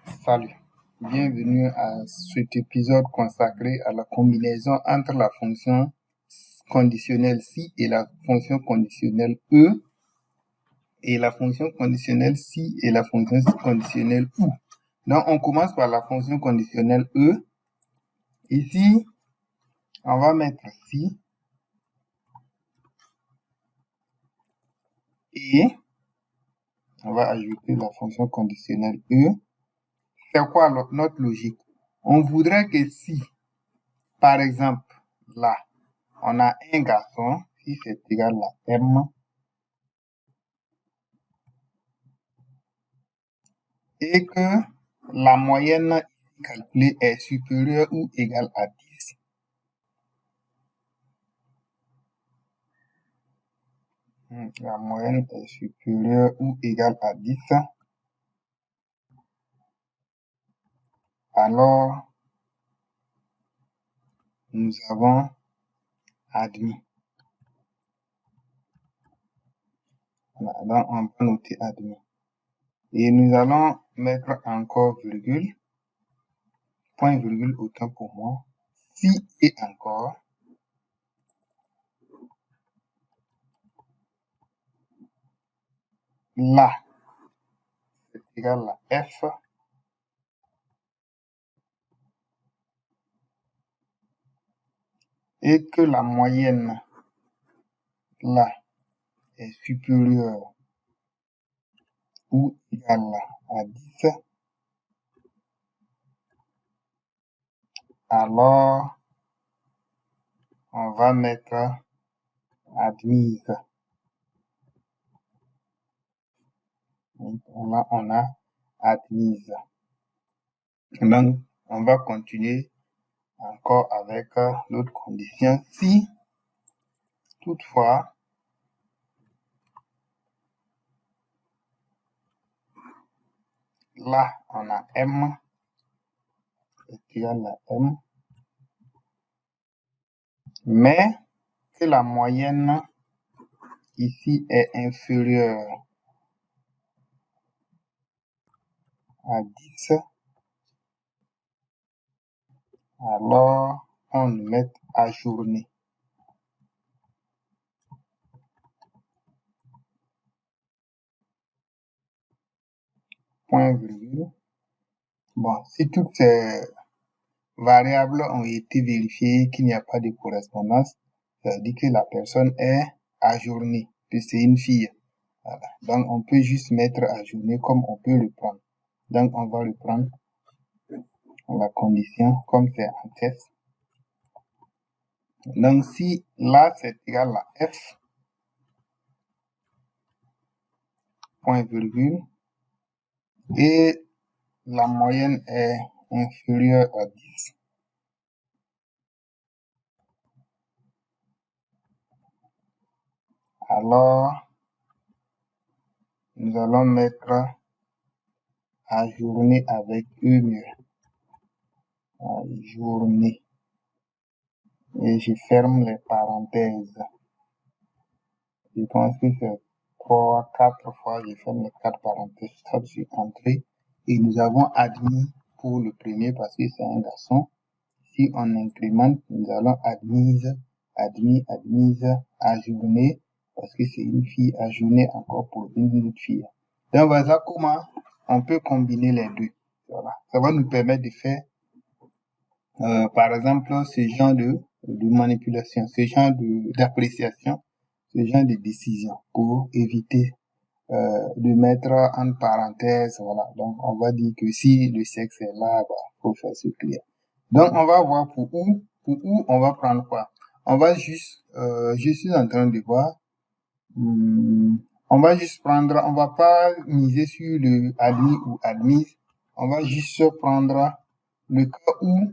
Salut, bienvenue à cet épisode consacré à la combinaison entre la fonction conditionnelle si et la fonction conditionnelle e et la fonction conditionnelle si et la fonction conditionnelle ou. Donc, on commence par la fonction conditionnelle e. Ici, on va mettre si et on va ajouter la fonction conditionnelle e. C'est quoi notre logique? On voudrait que si, par exemple, là, on a un garçon, si c'est égal à m, et que la moyenne calculée est supérieure ou égale à 10. La moyenne est supérieure ou égale à 10. Alors, nous avons admis. Voilà, donc, on va noter admis. Et nous allons mettre encore virgule, point virgule autant pour moi, si et encore. Là, c'est égal à f. Et que la moyenne, là, est supérieure ou égale à 10, alors on va mettre admise. Donc, là, on a admise. Donc, on va continuer encore avec l'autre condition. Si, toutefois, là, on a m est égal à m, mais que la moyenne ici est inférieure à 10, alors on met ajourner. Point virgule. Bon, si toutes ces variables ont été vérifiées qu'il n'y a pas de correspondance, ça veut dire que la personne est ajournée, que c'est une fille. Voilà. Donc, on peut juste mettre ajourné comme on peut le prendre. Donc, on va le prendre la condition comme c'est en test. Donc, si là, c'est égal à f, point virgule, et la moyenne est inférieure à 10, alors nous allons mettre ajourner avec e mieux. Ajourner. Et je ferme les parenthèses. Je pense que c'est 4 fois, je ferme les 4 parenthèses, stop sur entrée. Et nous avons admis pour le premier parce que c'est un garçon. Si on incrémente, nous allons admise, admis, admise, ajourner, parce que c'est une fille, ajourner encore pour une autre fille. Donc voilà comment on peut combiner les deux. Voilà. Ça va nous permettre de faire, par exemple, ce genre de manipulation, ce genre d'appréciation, ce genre de décision pour éviter de mettre en parenthèse, voilà. Donc, on va dire que si le sexe est là, bah, faut faire ce clair. Donc, on va voir pour où, on va prendre quoi. On va juste, je suis en train de voir, on va juste prendre, on va pas miser sur le admis ou admise, on va juste prendre le cas où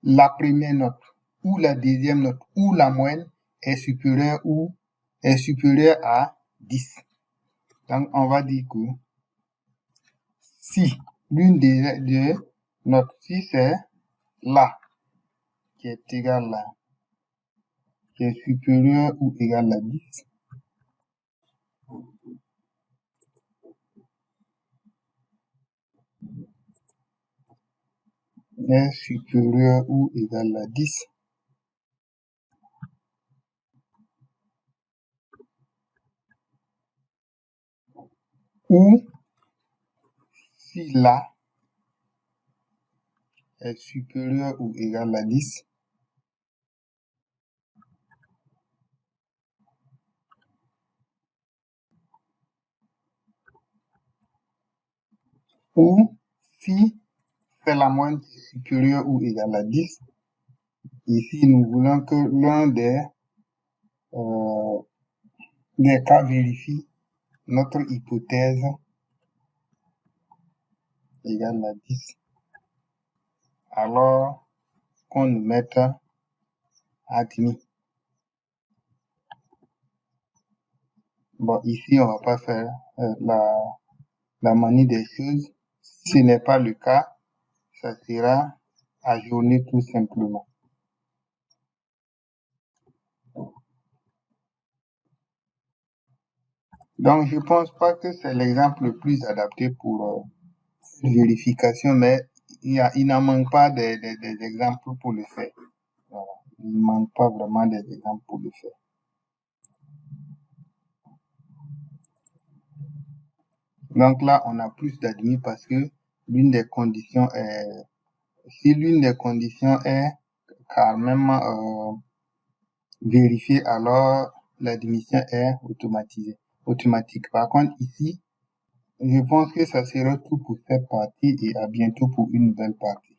la première note, ou la deuxième note, ou la moyenne est supérieure à 10. Donc, on va dire que si l'une des deux notes, si c'est là, qui est égal à, qui est supérieur ou égal à 10, est supérieur ou égal à 10, ou si la est supérieur ou égal à 10, ou si c'est la moyenne qui est supérieure ou égale à 10. Ici, nous voulons que l'un des cas vérifie notre hypothèse égale à 10. Alors qu'on nous mette admis. Bon, ici, on va pas faire la manie des choses. Si ce n'est pas le cas, ça sera ajourné tout simplement. Donc, je pense pas que c'est l'exemple le plus adapté pour cette vérification, mais il n'en manque pas des exemples pour le faire. Voilà. Il ne manque pas vraiment des exemples pour le faire. Donc là, on a plus d'admis parce que l'une des conditions est, si l'une des conditions est quand même vérifiée, alors l'admission est automatique. Par contre, ici, je pense que ça sera tout pour cette partie et à bientôt pour une nouvelle partie.